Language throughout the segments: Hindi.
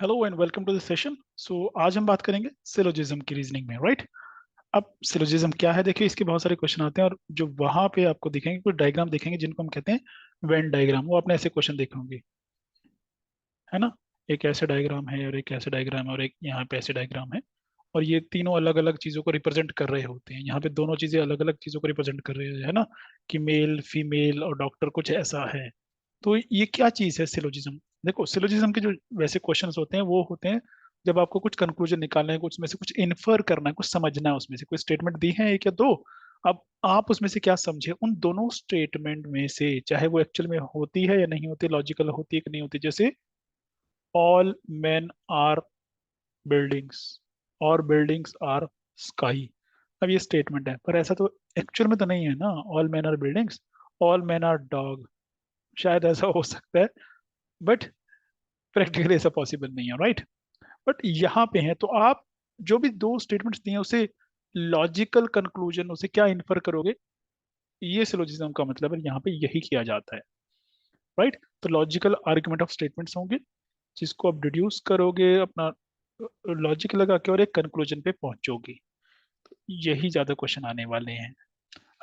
Hello and welcome to the session. So आज हम बात करेंगे सिलोजिज्म की रीजनिंग में, राइट। अब सिलोजिज्म क्या है, देखिए इसके बहुत सारे क्वेश्चन आते हैं और जो वहां पे आपको दिखेंगे कुछ डायग्राम दिखेंगे जिनको हम कहते हैं वेन डायग्राम। वो आपने ऐसे क्वेश्चन देखे होंगे, है ना। एक ऐसे डायग्राम है और एक ऐसे डायग्राम है और एक यहाँ पे ऐसे डायग्राम है, और ये तीनों अलग अलग चीजों को रिप्रेजेंट कर रहे होते हैं। यहाँ पे दोनों चीजें अलग अलग चीजों को रिप्रेजेंट कर रही है ना, कि मेल फीमेल और डॉक्टर, कुछ ऐसा है। तो ये क्या चीज है सिलोजिज्म? देखो, सिलोजिज्म के जो वैसे क्वेश्चंस होते हैं वो होते हैं जब आपको कुछ कंक्लूजन निकालना है, कुछ उसमें से कुछ इन्फर करना है, कुछ समझना है, उसमें से कोई स्टेटमेंट दी है एक या दो। अब आप उसमें से क्या समझे उन दोनों स्टेटमेंट में से, चाहे वो एक्चुअल में होती है या नहीं होती, लॉजिकल होती है कि नहीं होती। जैसे ऑल मैन आर बिल्डिंग्स और बिल्डिंग्स आर स्काई। अब ये स्टेटमेंट है पर ऐसा तो एक्चुअल में तो नहीं है ना। All men are buildings, all men are dog, शायद ऐसा हो सकता है, बट प्रैक्टिकली ऐसा पॉसिबल नहीं है, राइट। बट यहाँ पे है तो आप जो भी दो स्टेटमेंट्स दिए उसे लॉजिकल कंक्लूजन, उसे क्या इन्फर करोगे, ये सिलोजिज्म का मतलब है। यहाँ पे यही किया जाता है, राइट। तो लॉजिकल आर्गुमेंट ऑफ स्टेटमेंट्स होंगे जिसको आप डिड्यूस करोगे अपना लॉजिक लगा के और एक कंक्लूजन पे पहुंचोगे। यही ज्यादा क्वेश्चन आने वाले हैं।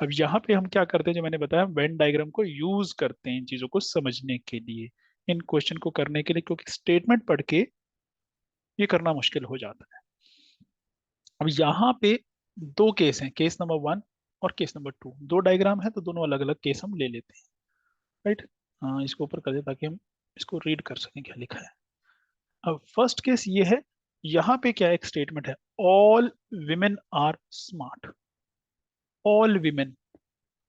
अब यहाँ पे हम क्या करते हैं, जो मैंने बताया, वेन डायग्राम को यूज करते हैं इन चीजों को समझने के लिए, इन क्वेश्चन को करने के लिए, क्योंकि स्टेटमेंट पढ़ के ये करना मुश्किल हो जाता है। अब यहाँ पे दो केस हैं, केस नंबर 1 और केस नंबर 2। दो डायग्राम है तो दोनों अलग अलग केस हम ले लेते हैं, राइट। हाँ, इसको ऊपर कर दे ताकि हम इसको रीड कर सकें क्या लिखा है। अब फर्स्ट केस ये है, यहाँ पे क्या एक स्टेटमेंट है, all women are smart. All women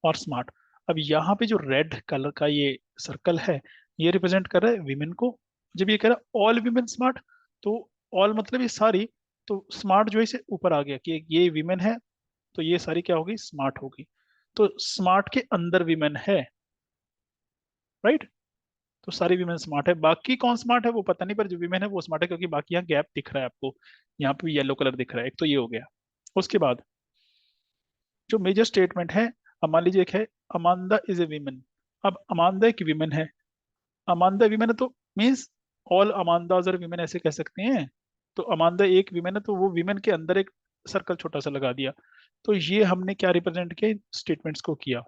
are smart. अब यहाँ पे जो रेड कलर का ये सर्कल है, ये रिप्रेजेंट कर रहा है विमेन को। जब ये कह रहा है ऑल विमेन स्मार्ट, तो ऑल मतलब ये सारी, तो स्मार्ट जो है इसे ऊपर आ गया कि ये विमेन है, तो ये सारी क्या होगी, स्मार्ट होगी। तो स्मार्ट के अंदर विमेन है, राइट। तो सारी विमेन स्मार्ट है, बाकी कौन स्मार्ट है वो पता नहीं, पर जो विमेन है वो स्मार्ट है, क्योंकि बाकी यहाँ गैप दिख रहा है आपको। यहाँ पे येलो कलर दिख रहा है, एक तो ये हो गया। उसके बाद जो मेजर स्टेटमेंट है, अब मान लीजिए एक है, अमांदा इज ए विमेन। अब अमांदा एक विमेन है, अमांदा विमेन है तो मीन्स ऑल अमांदाज आर विमेन, ऐसे कह सकते हैं। तो अमांदा एक विमेन है तो वो विमेन के अंदर एक सर्कल छोटा सा लगा दिया। तो ये हमने क्या रिप्रेजेंट किया, स्टेटमेंट्स को किया,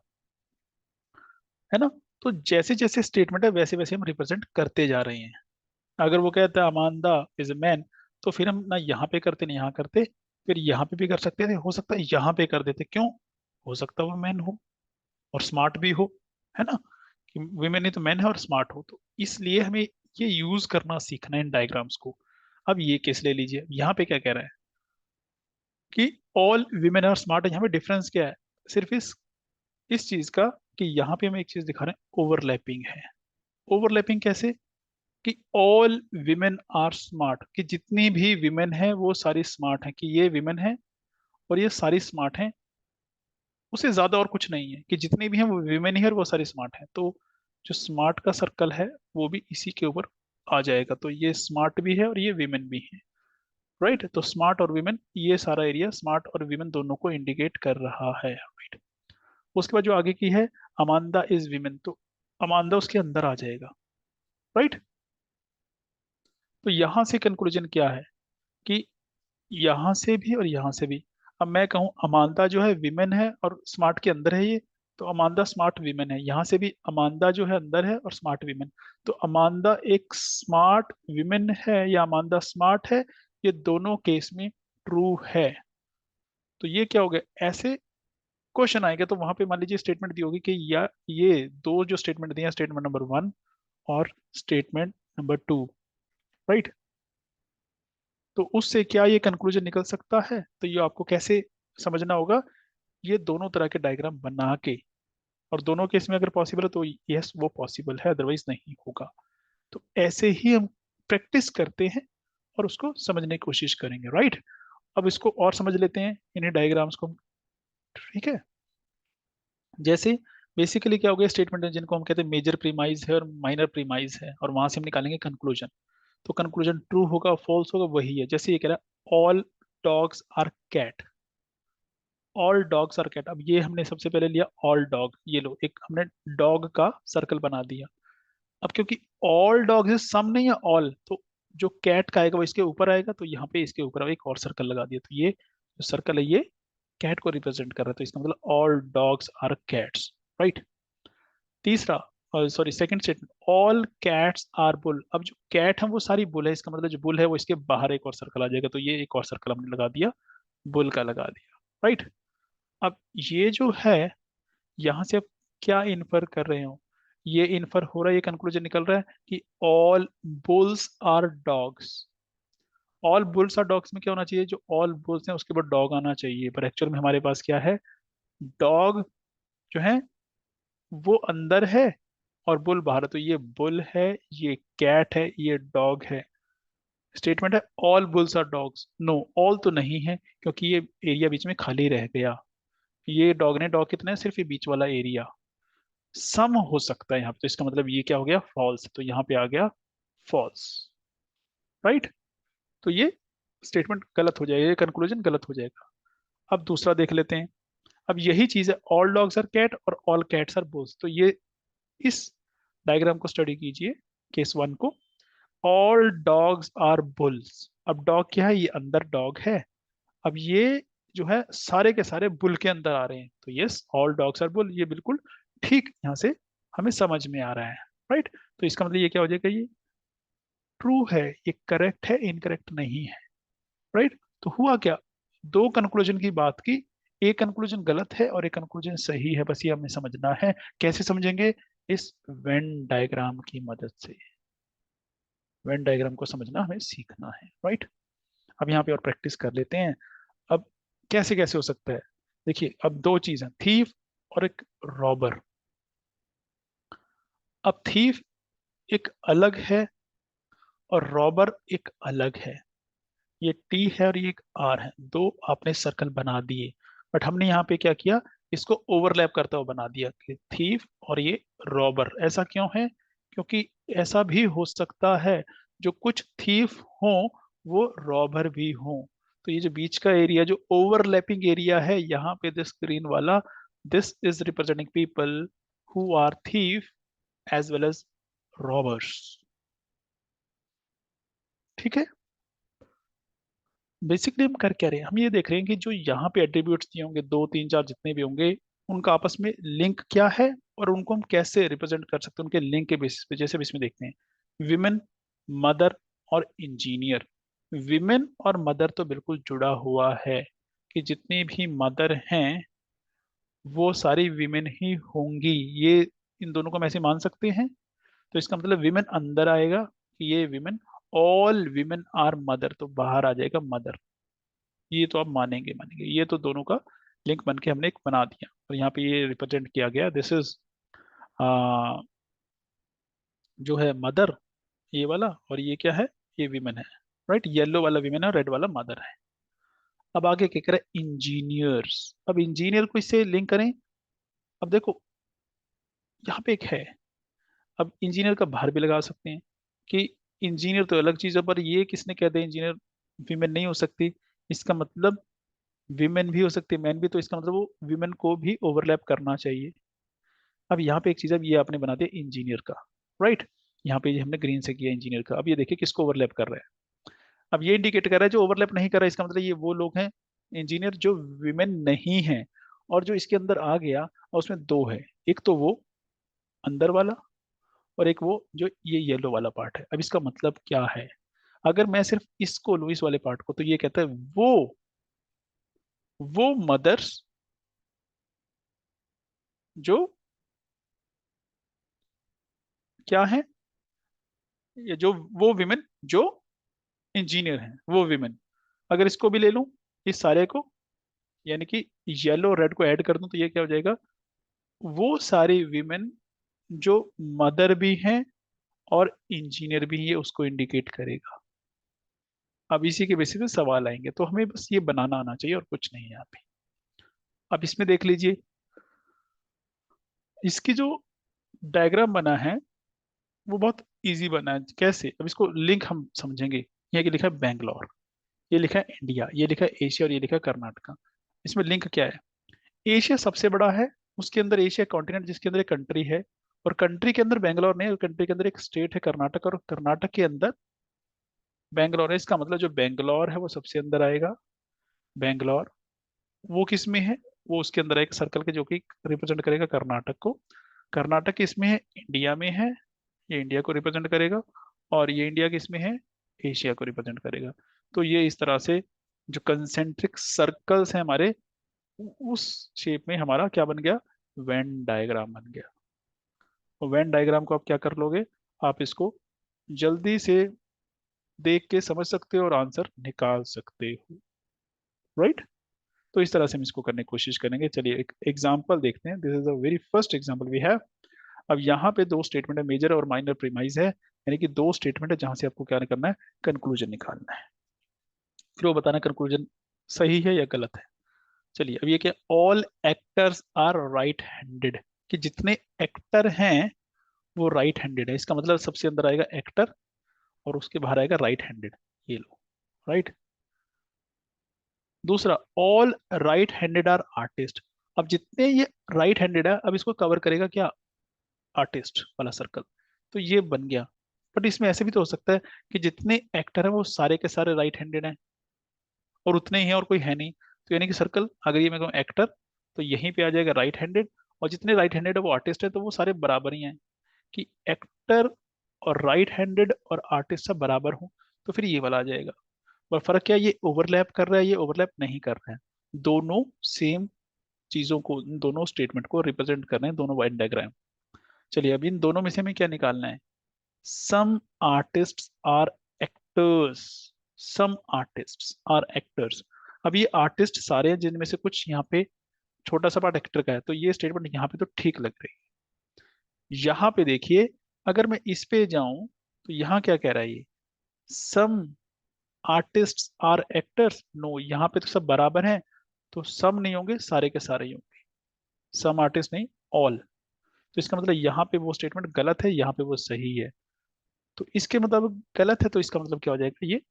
है ना। तो जैसे जैसे स्टेटमेंट है वैसे वैसे हम रिप्रेजेंट करते जा रहे हैं। अगर वो कहता है अमांदा इज ए मैन, तो फिर हम ना यहाँ पे करते ना यहाँ करते, फिर यहाँ पे भी कर सकते थे, हो सकता है यहाँ पे कर देते। क्यों? हो सकता है वो मैन हो और स्मार्ट भी हो, है ना। कि विमेन ही तो मैन है और स्मार्ट हो, तो इसलिए हमें ये यूज करना सीखना है इन डायग्राम्स को। अब ये केस ले लीजिए, यहाँ पे क्या कह रहा है कि ऑल विमेन आर स्मार्ट है। यहाँ पे डिफरेंस क्या है, सिर्फ इस चीज का, कि यहाँ पे हम एक चीज दिखा रहे हैं, ओवरलैपिंग है। ओवरलैपिंग कैसे? कि ऑल विमेन आर स्मार्ट, कि जितनी भी विमेन है वो सारी स्मार्ट है, कि ये विमेन है और ये सारी स्मार्ट हैं। उससे ज्यादा और कुछ नहीं है, कि जितनी भी हैं वो विमेन ही है और वो सारी स्मार्ट हैं। तो जो स्मार्ट का सर्कल है वो भी इसी के ऊपर आ जाएगा। तो ये स्मार्ट भी है और ये विमेन भी है, राइट। तो स्मार्ट और विमेन, ये सारा एरिया स्मार्ट और विमेन दोनों को इंडिकेट कर रहा है, राइट। उसके बाद जो आगे की है, अमांदा इज विमेन, तो अमांदा उसके अंदर आ जाएगा, राइट। तो यहां से कंक्लूजन क्या है कि यहाँ से भी और यहाँ से भी, अब मैं कहूँ अमांदा जो है विमेन है और स्मार्ट के अंदर है ये, तो अमांदा स्मार्ट विमेन है। यहाँ से भी अमांदा जो है अंदर है और स्मार्ट विमेन, तो अमांदा एक स्मार्ट विमेन है या अमांदा स्मार्ट है, ये दोनों केस में ट्रू है। तो ये क्या हो गया, ऐसे क्वेश्चन आएगा तो वहां पे मान लीजिए स्टेटमेंट दी होगी कि या ये दो जो स्टेटमेंट दिए, स्टेटमेंट नंबर 1 और स्टेटमेंट नंबर 2, राइट। तो उससे क्या ये कंक्लूजन निकल सकता है, तो ये आपको कैसे समझना होगा, ये दोनों तरह के डायग्राम बना के, और दोनों केस में अगर पॉसिबल है तो यस वो पॉसिबल है, अदरवाइज नहीं होगा। तो ऐसे ही हम प्रैक्टिस करते हैं और उसको समझने की कोशिश करेंगे, राइट। अब इसको और समझ लेते हैं इन्हीं डायग्राम्स को, ठीक है। जैसे बेसिकली क्या हो गया, स्टेटमेंट है जिनको हम कहते हैं मेजर प्रीमाइज है और माइनर प्रीमाइज है, और वहां से हम निकालेंगे कंक्लूजन। तो कंक्लूजन ट्रू होगा फॉल्स होगा, वही है। जैसे ये कह रहा है all dogs are cat, all dogs are cat. अब ये हमने सबसे पहले लिया ऑल डॉग, ये लो एक हमने डॉग का सर्कल बना दिया। अब क्योंकि ऑल डॉग्स है, सम नहीं है ऑल, तो जो कैट का आएगा वो इसके ऊपर आएगा, तो यहाँ पे इसके ऊपर एक और सर्कल लगा दिया, तो ये जो सर्कल है ये कैट को रिप्रेजेंट कर रहा है, तो इसका मतलब all dogs are cats, right. तीसरा, sorry second statement, all cats are bull. अब जो कैट है वो सारी बुल है, इसका मतलब जो बुल है वो इसके बाहर एक और सर्कल आ जाएगा, तो ये एक और सर्कल हमने लगा दिया, बुल का लगा दिया, राइट। अब ये जो है, यहाँ से आप क्या इन्फर कर रहे हो, ये इन्फर हो रहा है, ये कंक्लूजन निकल रहा है कि all bulls are dogs. All bulls are dogs में क्या होना चाहिए, जो ऑल बुल्स हैं उसके बाद डॉग आना चाहिए, पर एक्चुअल में हमारे पास क्या है, डॉग जो है वो अंदर है और बुल बाहर है, तो ये बुल है, ये कैट है, ये डॉग है। स्टेटमेंट है all bulls are dogs, no all तो नहीं है, क्योंकि ये एरिया बीच में खाली रह गया, ये डॉग ने, डॉग कितना है, सिर्फ ये बीच वाला एरिया। सम हो सकता है यहाँ पे, तो इसका मतलब ये क्या हो गया, फॉल्स, तो यहाँ पे आ गया फॉल्स, राइट। तो ये स्टेटमेंट गलत हो जाएगा, ये कंक्लूजन गलत हो जाएगा। अब दूसरा देख लेते हैं। अब यही चीज है, ऑल डॉग्स आर कैट और ऑल कैट्स आर बुल्स, तो ये इस डायग्राम को स्टडी कीजिए, केस वन को। ऑल डॉग्स आर बुल्स, अब डॉग क्या है, ये अंदर डॉग है, अब ये जो है सारे के सारे बुल के अंदर आ रहे हैं, तो yes all dogs are bull, ये बिल्कुल ठीक यहाँ से हमें समझ में आ रहा है, राइट। तो इसका मतलब ये क्या हो जाएगा, ये ट्रू है, ये करेक्ट है, इनकरेक्ट नहीं है, राइट। तो हुआ क्या, दो कंक्लूजन की बात की, एक कंक्लूजन गलत है और एक कंक्लूजन सही है, बस ये हमें समझना है। कैसे समझेंगे, इस वेन डायग्राम की मदद से, वेन डायग्राम को समझना हमें सीखना है, राइट। अब यहाँ पे और प्रैक्टिस कर लेते हैं। अब कैसे कैसे हो सकता है, देखिए अब दो चीज हैं, थीफ और एक रॉबर। अब थीफ एक अलग है और रॉबर एक अलग है, ये टी है और ये एक आर है, दो आपने सर्कल बना दिए, बट हमने यहाँ पे क्या किया, इसको ओवरलैप करता हुआ बना दिया कि थीफ और ये रॉबर। ऐसा क्यों है, क्योंकि ऐसा भी हो सकता है जो कुछ थीफ हो वो रॉबर भी हो, तो ये जो बीच का एरिया जो ओवरलैपिंग एरिया है यहाँ पे, दिस ग्रीन वाला, this is representing people who are thief as well as robbers, ठीक है। बेसिकली हम कर क्या रहे हैं, हम ये देख रहे हैं कि जो यहाँ पे एट्रीब्यूट्स दिए होंगे, दो तीन चार जितने भी होंगे, उनका आपस में लिंक क्या है और उनको हम कैसे रिप्रेजेंट कर सकते हैं उनके लिंक के बेसिस पे। जैसे अब इसमें देखते हैं, विमेन, मदर और इंजीनियर। विमेन और मदर तो बिल्कुल जुड़ा हुआ है, कि जितनी भी मदर हैं वो सारी विमेन ही होंगी, ये इन दोनों को हम ऐसे मान सकते हैं। तो इसका मतलब विमेन अंदर आएगा कि ये women, all women are mother, तो बाहर आ जाएगा मदर, ये तो आप मानेंगे मानेंगे, ये तो दोनों का लिंक बन के हमने एक बना दिया, और यहाँ पे ये रिप्रेजेंट किया गया, दिस इज जो है मदर, ये वाला, और ये क्या है, ये विमेन है, राइट। येलो वाला विमेन है, रेड वाला मदर है। अब आगे क्या करें, इंजीनियर्स। अब इंजीनियर को इससे लिंक करें, अब देखो यहाँ पे एक है, अब इंजीनियर का बाहर भी लगा सकते हैं कि इंजीनियर तो अलग चीज है, पर ये किसने कह दिया इंजीनियर विमेन नहीं हो सकती, इसका मतलब विमेन भी हो सकती है, मैन भी, तो इसका मतलब वो विमेन को भी ओवरलैप करना चाहिए। अब यहाँ पे एक चीज, अब ये आपने बना दिया इंजीनियर का, राइट। यहाँ पे ये हमने ग्रीन से किया इंजीनियर का, अब ये देखिए किसको ओवरलैप कर रहा है, अब ये इंडिकेट कर रहा है जो ओवरलैप नहीं कर रहा है, इसका मतलब ये वो लोग हैं इंजीनियर जो विमेन नहीं है, और जो इसके अंदर आ गया और उसमें दो है, एक तो वो अंदर वाला और एक वो जो ये येलो वाला पार्ट है। अब इसका मतलब क्या है, अगर मैं सिर्फ इसको लूँ, इस वाले पार्ट को, तो ये कहता है वो मदर्स जो क्या है, ये जो वो विमेन जो इंजीनियर हैं, वो विमेन। अगर इसको भी ले लूं, इस सारे को, यानी कि येलो रेड को ऐड कर दूं, तो ये क्या हो जाएगा, वो सारी विमेन जो मदर भी हैं और इंजीनियर भी हैं, ये उसको इंडिकेट करेगा। अब इसी के बेसिस पे सवाल आएंगे, तो हमें बस ये बनाना आना चाहिए और कुछ नहीं है यहाँ पे। अब इसमें देख लीजिए, इसकी जो डायग्राम बना है वो बहुत इजी बना है। कैसे, अब इसको लिंक हम समझेंगे। यहाँ की लिखा है बैंगलोर, ये लिखा है इंडिया, ये लिखा है एशिया और ये लिखा है कर्नाटका। इसमें लिंक क्या है, एशिया सबसे बड़ा है, उसके अंदर एशिया कॉन्टिनेंट जिसके अंदर एक कंट्री है, और कंट्री के अंदर बैंगलोर नहीं, कंट्री के अंदर एक स्टेट है कर्नाटक, और कर्नाटक के अंदर बेंगलोर है, इसका मतलब जो बेंगलोर है वो सबसे अंदर आएगा। बेंगलोर वो किस में है? वो उसके अंदर एक सर्कल के जो कि रिप्रेजेंट करेगा कर्नाटक को। कर्नाटक इसमें है, इंडिया में है, ये इंडिया को रिप्रेजेंट करेगा। और ये इंडिया किस में है? एशिया को रिप्रेजेंट करेगा। तो ये इस तरह से जो कंसेंट्रिक सर्कल्स हैं हमारे, उस शेप में हमारा क्या बन गया? वेन डायग्राम बन गया। तो वेन डायग्राम को आप क्या कर लोगे? आप इसको जल्दी से देख के समझ सकते हो और आंसर निकाल सकते हो, राइट? तो इस तरह से हम इसको करने की कोशिश करेंगे। चलिए एक एग्जांपल देखते हैं। This is the very first example we have. अब यहाँ पे दो स्टेटमेंट है, मेजर और माइनर प्रीमाइज है, यानी कि दो स्टेटमेंट है जहां से आपको क्या करना है? कंक्लूजन निकालना है। फिर वो बताना कंक्लूजन सही है या गलत है। चलिए अब ये क्या, all actors are right handed, कि जितने एक्टर हैं वो राइट हैंडेड है। इसका मतलब सबसे अंदर आएगा एक्टर और उसके बाहर आएगा राइट हैंडेड। ये लो, राइट। दूसरा, all right handed are artist. अब जितने ये राइट हैंडेड है, अब इसको कवर करेगा क्या? आर्टिस्ट वाला सर्कल। तो ये बन गया। बट इसमें ऐसे भी तो हो सकता है कि जितने एक्टर हैं वो सारे के सारे राइट हैंडेड हैं और उतने ही हैं और कोई है नहीं। तो यानी कि सर्कल, अगर ये मैं कहूँ एक्टर, तो यहीं पे आ जाएगा राइट हैंडेड। और जितने राइट हैंडेड है वो आर्टिस्ट है, तो वो सारे बराबर ही हैं। कि एक्टर और राइट हैंडेड और आर्टिस्ट सब बराबर हों, तो फिर ये वाला आ जाएगा। और फर्क क्या है? ये ओवरलैप कर रहा है, ये ओवरलैप नहीं कर रहा है। दोनों सेम चीजों को, इन दोनों स्टेटमेंट को रिप्रेजेंट कर रहे हैं, दोनों वाइट डायग्राम। चलिए अब इन दोनों में से हमें क्या निकालना है? Some artist are actors. Some artist are actors. अब ये आर्टिस्ट सारे हैं जिनमें से कुछ यहाँ पे छोटा सा पार्ट एक्टर का है, तो ये स्टेटमेंट यहाँ पे तो ठीक लग रही है। यहाँ पे देखिए, अगर मैं इस पे जाऊं तो यहाँ क्या कह रहा है ये? Some artist are actors. No, यहाँ पे तो सब बराबर हैं, तो सम नहीं होंगे, सारे के सारे ही होंगे। सम आर्टिस्ट नहीं, ऑल। तो इसका मतलब यहाँ पे वो स्टेटमेंट गलत है, यहाँ पे वो सही है। तो इसके मुताबिक गलत है, तो इसका मतलब क्या हो जाएगा? ये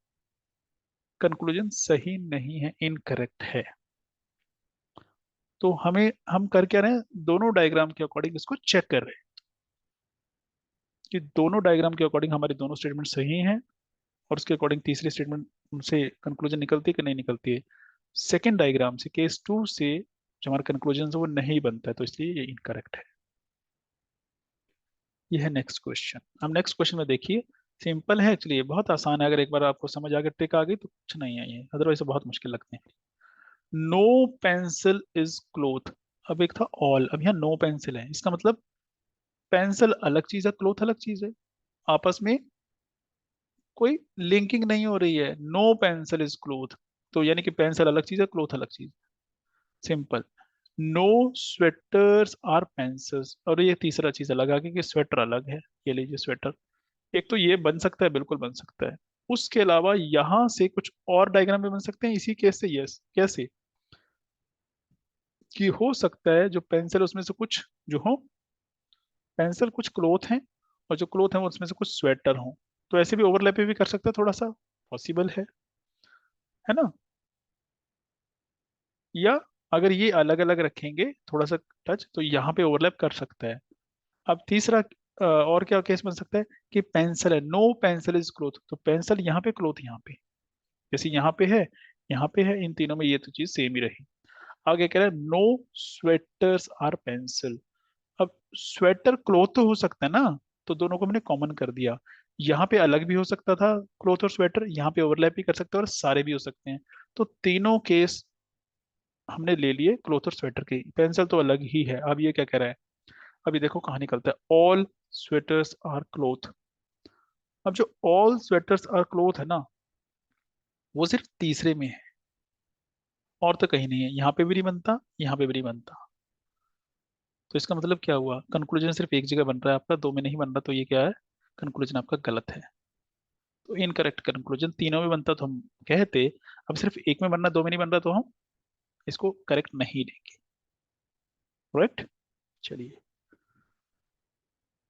कंक्लूजन सही नहीं है, इनकरेक्ट है। तो हम कर क्या रहे हैं? दोनों डायग्राम के अकॉर्डिंग इसको चेक कर रहे हैं कि दोनों डायग्राम के अकॉर्डिंग हमारे दोनों स्टेटमेंट सही हैं, और उसके अकॉर्डिंग तीसरी स्टेटमेंट उनसे कंक्लूजन निकलती है कि नहीं निकलती है। सेकेंड डायग्राम से, केस टू से जो हमारा कंक्लूजन है वो नहीं बनता है, तो इसलिए ये इनकरेक्ट है। ये है नेक्स्ट क्वेश्चन। अब नेक्स्ट क्वेश्चन में देखिए, सिंपल है एक्चुअली, ये बहुत आसान है। अगर एक बार आपको समझ आ गई, ट्रिक आ गई, तो कुछ नहीं है ये, अदरवाइज बहुत मुश्किल लगते हैं। No pencil is cloth. अब एक था ऑल, अब यहाँ नो पेंसिल है, इसका मतलब पेंसिल अलग चीज है, क्लोथ अलग चीज है। आपस में कोई लिंकिंग नहीं हो रही है। नो पेंसिल इज क्लोथ, तो यानी कि पेंसिल अलग चीज है, क्लोथ अलग चीज। Simple. No sweaters are pencils, और ये तीसरा चीज अलग आ गई कि स्वेटर अलग है। ये लीजिए स्वेटर। एक तो ये बन सकता है, बिल्कुल बन सकता है। उसके अलावा यहाँ से कुछ और डायग्राम भी बन सकते हैं इसी केस से। यस, कैसे? कि हो सकता है जो पेंसिल उसमें से कुछ जो हो, पेंसिल कुछ क्लोथ हैं, और जो क्लोथ हैं वो उसमें से कुछ स्वेटर हों। तो ऐसे भी ओवरलैप भी कर सकता है, थोड़ा सा पॉसिबल है ना? या अगर ये अलग अलग रखेंगे थोड़ा सा टच, तो यहाँ पे ओवरलैप कर सकता है। अब तीसरा और क्या केस बन सकता है? कि पेंसिल है, नो पेंसिल इज क्लोथ, तो पेंसिल यहाँ पे, क्लोथ यहाँ पे। जैसे यहाँ पे है, यहाँ पे है, इन तीनों में ये तो चीज सेम ही रही। आगे कह रहा है नो स्वेटर्स आर पेंसिल। अब स्वेटर क्लोथ तो हो सकता है ना, तो दोनों को मैंने कॉमन कर दिया। यहाँ पे अलग भी हो सकता था क्लोथ और स्वेटर, यहाँ पे ओवरलैप भी कर सकते हैं, और सारे भी हो सकते हैं। तो तीनों केस हमने ले लिए क्लोथ और स्वेटर के। पेंसिल तो अलग ही है। अब ये क्या कह रहा है? अभी देखो कहाँ निकलता है, ऑल स्वेटर्स आर क्लोथ। अब जो ऑल स्वेटर्स आर क्लोथ है ना, वो सिर्फ तीसरे में है, और तो कहीं नहीं है। यहाँ पे भी नहीं बनता, यहाँ पे भी नहीं बनता। तो इसका मतलब क्या हुआ? कंक्लूजन सिर्फ एक जगह बन रहा है आपका, दो में नहीं बन रहा, तो ये क्या है? कंक्लूजन आपका गलत है। तो इनकरेक्ट कंक्लूजन। तीनों में बनता तो हम कहते, अब सिर्फ एक में बनना, दो में नहीं बन रहा, तो हम इसको करेक्ट नहीं लेंगे। राइट। चलिए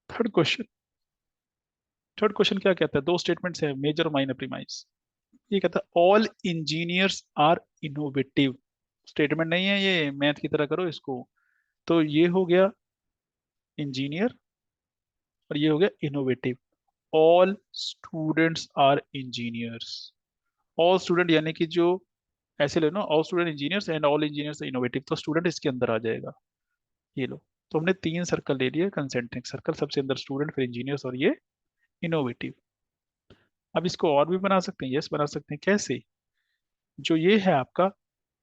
थर्ड क्वेश्चन। थर्ड क्वेश्चन क्या कहता है? दो स्टेटमेंट्स है, मेजर और माइनर प्रीमाइज। ये कहता है all engineers are innovative. Statement नहीं है ये, मैथ की तरह करो इसको। तो ये हो गया इंजीनियर, और ये हो गया innovative. All students are engineers. All student यानी कि जो, ऐसे ले लो, all student engineers and all engineers innovative, तो स्टूडेंट इसके अंदर आ जाएगा। ये लो, तो हमने तीन सर्कल ले लिए कंसेंट्रिक सर्कल, सबसे अंदर स्टूडेंट, फिर इंजीनियर्स और ये इनोवेटिव। अब इसको और भी बना सकते हैं, यस बना सकते हैं। कैसे? जो ये है आपका,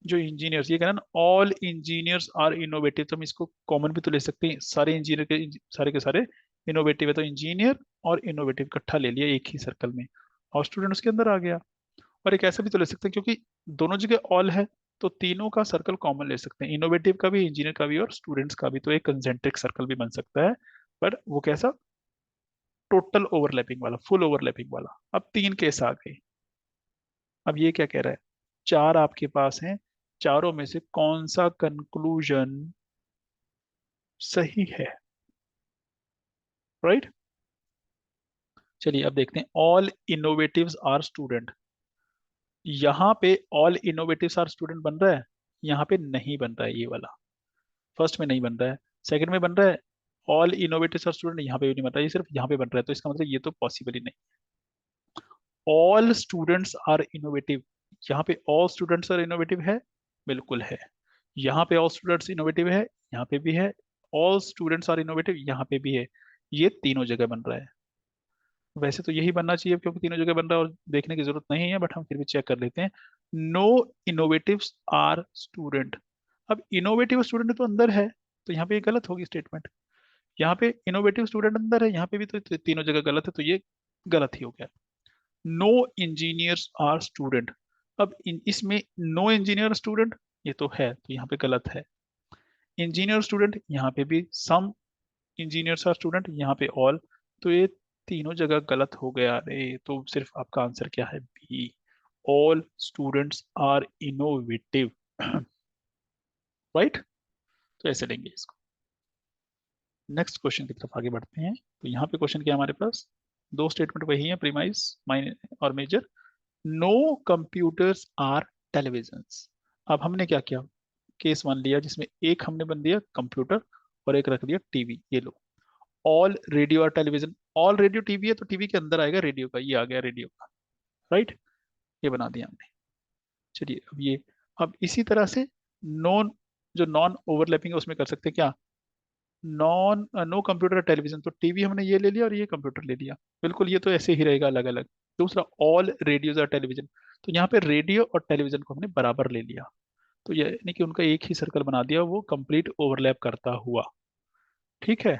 जो इंजीनियर्स, ये कहना ना ऑल इंजीनियर्स आर इनोवेटिव, तो हम इसको कॉमन भी तो ले सकते हैं, सारे इंजीनियर के सारे इनोवेटिव है, तो इंजीनियर और इनोवेटिव इकट्ठा ले लिया एक ही सर्कल में, और स्टूडेंट उसके अंदर आ गया। और एक ऐसा भी तो ले सकते हैं, क्योंकि दोनों जगह ऑल है, तो तीनों का सर्कल कॉमन ले सकते हैं, इनोवेटिव का भी, इंजीनियर का भी और स्टूडेंट्स का भी, तो एक कंसेंट्रिक सर्कल भी बन सकता है। पर वो कैसा? टोटल ओवरलैपिंग वाला, फुल ओवरलैपिंग वाला। अब तीन केस आ गए। अब ये क्या कह रहा है? चार आपके पास हैं, चारों में से कौन सा कंक्लूजन सही है? राइट। चलिए अब देखते हैं, ऑल इनोवेटिव्स आर स्टूडेंट। यहाँ पे ऑल इनोवेटिव्स आर स्टूडेंट बन रहा है, यहाँ पे नहीं बन रहा है ये वाला। फर्स्ट में नहीं बन रहा है, सेकंड में बन रहा है, ऑल इनोवेटिव्स आर स्टूडेंट यहाँ पे भी नहीं बन रहा है, ये सिर्फ यहाँ पे बन रहा है, तो इसका मतलब ये तो पॉसिबल ही नहीं। ऑल स्टूडेंट्स आर इनोवेटिव, यहाँ पे ऑल स्टूडेंट्स आर इनोवेटिव है, बिल्कुल है। यहाँ पे ऑल स्टूडेंट्स इनोवेटिव है, यहाँ पे भी है। ऑल स्टूडेंट्स आर इनोवेटिव यहाँ पे भी है। ये तीनों जगह बन रहा है। वैसे तो यही बनना चाहिए, क्योंकि तीनों जगह बन रहा है और देखने की जरूरत नहीं है, बट हम फिर भी चेक कर लेते हैं। No innovatives are student. अब इनोवेटिव स्टूडेंट तो अंदर है, तो यहाँ पे ये गलत होगी स्टेटमेंट। यहाँ पे इनोवेटिव स्टूडेंट अंदर है, यहाँ पे भी, तो तीनों जगह गलत है, तो ये गलत ही हो गया। No engineers are student. अब इसमें नो इंजीनियर स्टूडेंट, ये तो है, तो यहाँ पे गलत है। इंजीनियर स्टूडेंट यहाँ पे भी, सम इंजीनियर्स आर स्टूडेंट, यहाँ पे ऑल, तो ये तीनों जगह गलत हो गया। अरे तो सिर्फ आपका आंसर क्या है? B, all students are innovative. Right. तो ऐसे लेंगे इसको। नेक्स्ट क्वेश्चन की तरफ आगे बढ़ते हैं। तो यहाँ पे क्वेश्चन क्या है हमारे पास? दो स्टेटमेंट वही है, प्रीमाइस माइन और major. No computers are televisions. अब हमने क्या किया? केस वन लिया जिसमें एक हमने बन दिया कंप्यूटर और एक रख दिया टीवी। ये लो, ऑल रेडियो और टेलीविजन। ऑल रेडियो टीवी है, तो टीवी के अंदर आएगा रेडियो का, ये आ गया रेडियो का। राइट, ये बना दिया हमने। चलिए अब ये, अब इसी तरह से नॉन, जो नॉन ओवरलैपिंग है उसमें कर सकते हैं क्या? नॉन, नो कंप्यूटर टेलीविजन, तो टीवी हमने ये ले लिया और ये कंप्यूटर ले लिया, बिल्कुल ये तो ऐसे ही रहेगा अलग अलग। दूसरा, ऑल रेडियोज और टेलीविजन, तो यहाँ पे रेडियो और टेलीविजन को हमने बराबर ले लिया, तो ये यानी कि उनका एक ही सर्कल बना दिया, वो कंप्लीट ओवरलैप करता हुआ। ठीक है।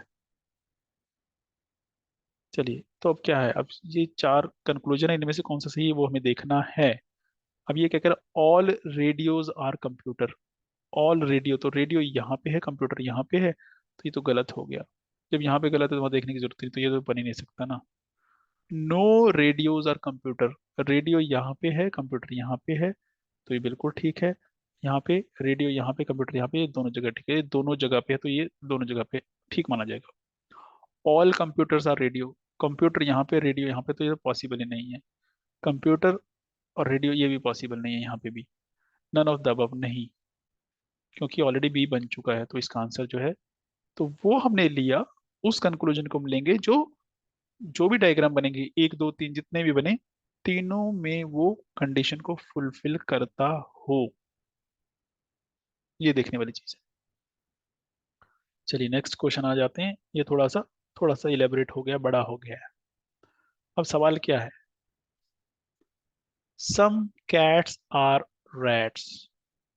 चलिए तो अब क्या है, अब ये चार कंक्लूजन है, इनमें से कौन सा सही है वो हमें देखना है। अब ये क्या कह रहा है? All radios are computer. All radio, तो रेडियो यहाँ पे है, कंप्यूटर यहाँ पे है, तो ये तो गलत हो गया। जब यहाँ पे गलत है तो वहाँ देखने की जरूरत नहीं, तो ये तो बन ही नहीं सकता ना। No radios are computer, radio यहाँ पे है, कंप्यूटर यहाँ पे है, तो ये बिल्कुल ठीक है। यहाँ पे रेडियो, यहाँ पे कंप्यूटर यहाँ पे, ये दोनों जगह ठीक है, ये दोनों जगह पे है, तो ये दोनों जगह पे ठीक माना जाएगा। All computers are radio, computer यहाँ पे रेडियो यहाँ पे, तो ये पॉसिबल ही नहीं है। कंप्यूटर और रेडियो ये भी पॉसिबल नहीं है यहाँ पे भी। नन ऑफ द अबव नहीं, क्योंकि ऑलरेडी बी बन चुका है, तो इसका आंसर जो है, तो वो हमने लिया, उस कंक्लूजन को हम लेंगे जो, जो भी डायग्राम बनेंगे, एक दो तीन जितने भी बने, तीनों में वो कंडीशन को फुलफिल करता हो, ये देखने वाली चीज है। चलिए नेक्स्ट क्वेश्चन आ जाते हैं। ये थोड़ा सा इलेबोरेट हो गया, बड़ा हो गया है। अब सवाल क्या है? Some cats are rats,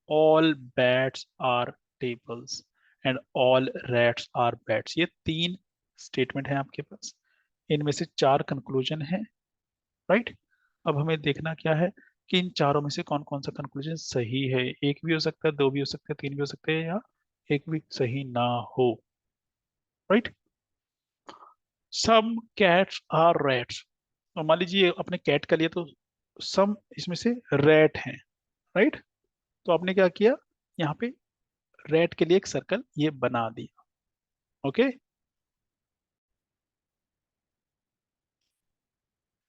all bats are tables and all rats are bats. ये तीन स्टेटमेंट है आपके पास, इनमें से चार कंक्लूजन है। राइट। अब हमें देखना क्या है कि इन चारों में से कौन कौन सा कंक्लूजन सही है। एक भी हो सकता है, दो भी हो सकते हैं, तीन भी हो सकते हैं, या एक भी सही ना हो। Right. Some cats are rats, तो मान लीजिए अपने कैट का लिए, तो सम इसमें से रैट हैं। राइट। तो आपने क्या किया, यहाँ पे रेड के लिए एक सर्कल ये बना दिया। ओके।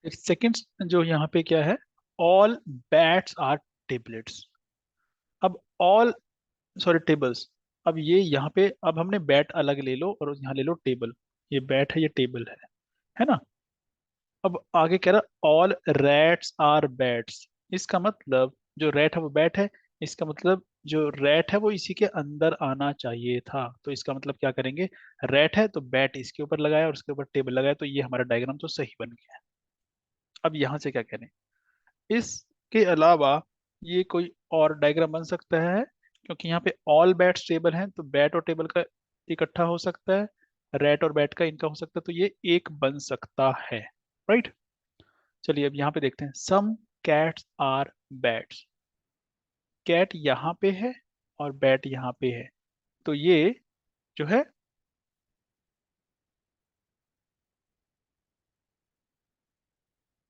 सेकंड, जो यहाँ पे क्या है, ऑल बैट्स आर टेबलेट्स। अब ऑल, सॉरी टेबल्स। अब ये यहाँ पे, अब हमने बैट अलग ले लो और यहाँ ले लो टेबल, ये बैट है ये टेबल है ना। अब आगे कह रहा ऑल रैट्स आर बैट्स, इसका मतलब जो रैट है वो बैट है, इसका मतलब जो रैट है वो इसी के अंदर आना चाहिए था। तो इसका मतलब क्या करेंगे, रैट है तो बैट इसके ऊपर लगाया और उसके ऊपर टेबल लगाया, तो ये हमारा डायग्राम तो सही बन गया। अब यहाँ से क्या करें, इसके अलावा ये कोई और डायग्राम बन सकता है, क्योंकि यहाँ पे ऑल बैट्स टेबल हैं तो बैट और टेबल का इकट्ठा हो सकता है, रैट और बैट का इनका हो सकता है, तो ये एक बन सकता है। राइट। चलिए अब यहाँ पे देखते हैं, some cats are bats, cat यहाँ पे है और बैट यहाँ पे है, तो ये जो है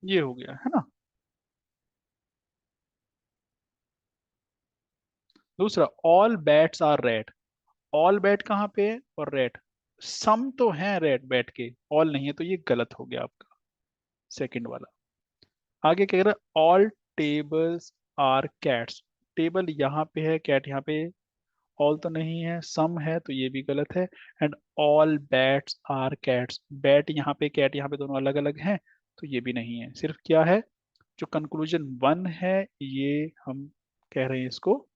ये हो गया है ना। दूसरा all bats are red, all bat कहाँ पे है और रेड, सम तो है रेड बैट के, ऑल नहीं है, तो ये गलत हो गया आपका सेकंड वाला। आगे क्या कह रहा है, all tables are cats, table यहाँ पे है कैट यहाँ पे, ऑल तो नहीं है, सम है, तो ये भी गलत है। And all bats are cats, bat यहाँ पे कैट यहाँ पे दोनों अलग अलग हैं, तो ये भी नहीं है। सिर्फ क्या है, जो कंक्लूजन वन है ये हम कह रहे हैं इसको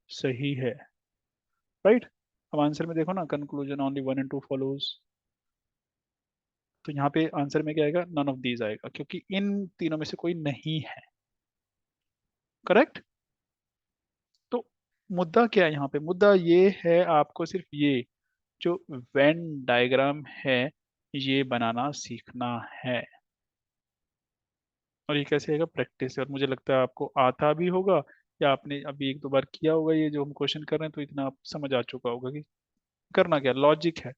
सही है। राइट। अब आंसर में देखो ना, conclusion only one and two follows, तो यहाँ पे आंसर में क्या आएगा, नन ऑफ दीज आएगा, क्योंकि इन तीनों में से कोई नहीं है। करेक्ट। तो मुद्दा क्या है यहाँ पे, मुद्दा ये है आपको सिर्फ ये जो वेन डायग्राम है ये बनाना सीखना है। और ये कैसे आएगा, प्रैक्टिस से, और मुझे लगता है आपको आता भी होगा, या आपने अभी एक दो बार किया होगा ये जो हम क्वेश्चन कर रहे हैं, तो इतना आप समझ आ चुका होगा कि करना क्या, लॉजिक है,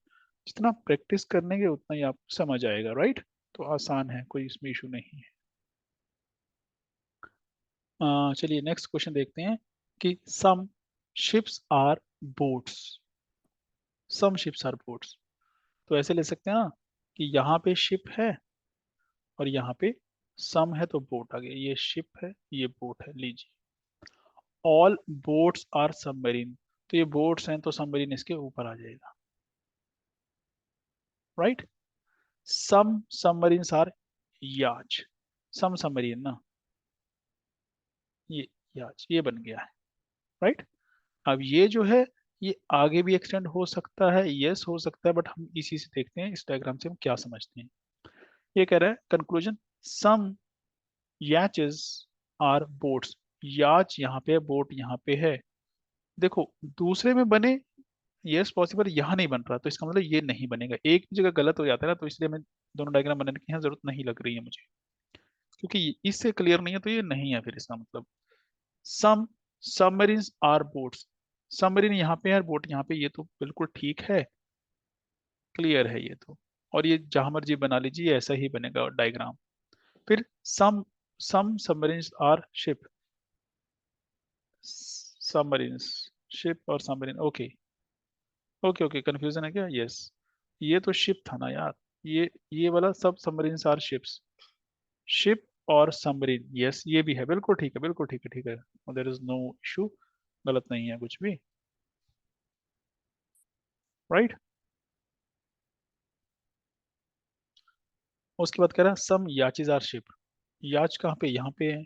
जितना प्रैक्टिस करेंगे उतना ही आपको समझ आएगा। राइट। तो आसान है, कोई इसमें इशू नहीं है। चलिए नेक्स्ट क्वेश्चन देखते हैं कि some ships are boats, some ships are boats, तो ऐसे ले सकते हैं ना कि यहाँ पे शिप है और यहाँ पे सम है, तो बोट आ गया, ये शिप है ये बोट है, लीजिए। ऑल बोट्स आर सबमरीन, तो ये बोट्स हैं तो सबमरीन इसके ऊपर आ जाएगा। राइट। सम सबमरीन्स आर याच, सम सबमरीन ना, ये याच ये बन गया है। राइट। अब ये जो है ये आगे भी एक्सटेंड हो सकता है, यस हो सकता है, बट हम इसी से देखते हैं, इस डायग्राम से हम क्या समझते हैं। ये कह रहा है कंक्लूजन, सम याचेस आर बोट्स, याच यहाँ पे है बोट यहाँ पे है, देखो दूसरे में बने, यस पॉसिबल, यहाँ नहीं बन रहा, तो इसका मतलब ये नहीं बनेगा, एक भी जगह गलत हो जाता है ना, तो इसलिए हमें दोनों डायग्राम बनाने की यहाँ जरूरत नहीं लग रही है मुझे, क्योंकि इससे क्लियर नहीं है तो ये नहीं है, फिर इसका मतलब सम सबमरीन्स आर बोट्स, सबमरीन यहाँ पे है बोट यहाँ पे, ये तो बिल्कुल ठीक है, क्लियर है ये तो, और ये जहां मर्जी बना लीजिए ऐसा ही बनेगा डायग्राम। फिर some some submarines are ship, submarines, ship और submarine, okay okay okay, confusion है क्या, यस, ये तो शिप था ना यार, ये वाला सब सबमरीन्स आर शिप्स, शिप और सबमरीन, यस ये भी है, बिल्कुल ठीक है बिल्कुल ठीक है ठीक है, देयर इज नो इशू, गलत नहीं है कुछ भी। राइट। उसके बाद कह रहा है सम याचीज आर शिप, याच कहाँ पे, यहाँ पे है,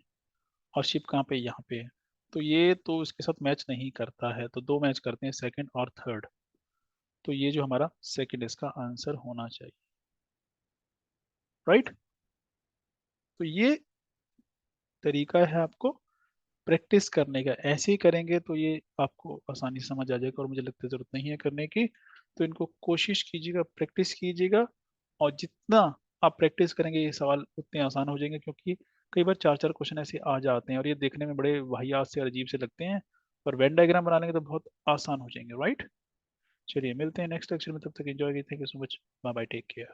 और शिप कहाँ पे, यहाँ पे है, तो ये तो इसके साथ मैच नहीं करता है, तो दो मैच करते हैं, सेकंड और थर्ड, तो ये जो हमारा सेकंड इसका आंसर होना चाहिए। राइट। तो ये तरीका है आपको प्रैक्टिस करने का, ऐसे ही करेंगे तो ये आपको आसानी से समझ आ जाएगा, और मुझे लगता है जरूरत नहीं है करने की, तो इनको कोशिश कीजिएगा, प्रैक्टिस कीजिएगा, और जितना आप प्रैक्टिस करेंगे ये सवाल उतने आसान हो जाएंगे, क्योंकि कई बार चार चार क्वेश्चन ऐसे आ जाते हैं और ये देखने में बड़े वाहियात से अजीब से लगते हैं, पर वेन डायग्राम बना लेंगे तो बहुत आसान हो जाएंगे। राइट। चलिए मिलते हैं नेक्स्ट लेक्चर में, तब तक enjoy, thank you so much, bye bye, take care.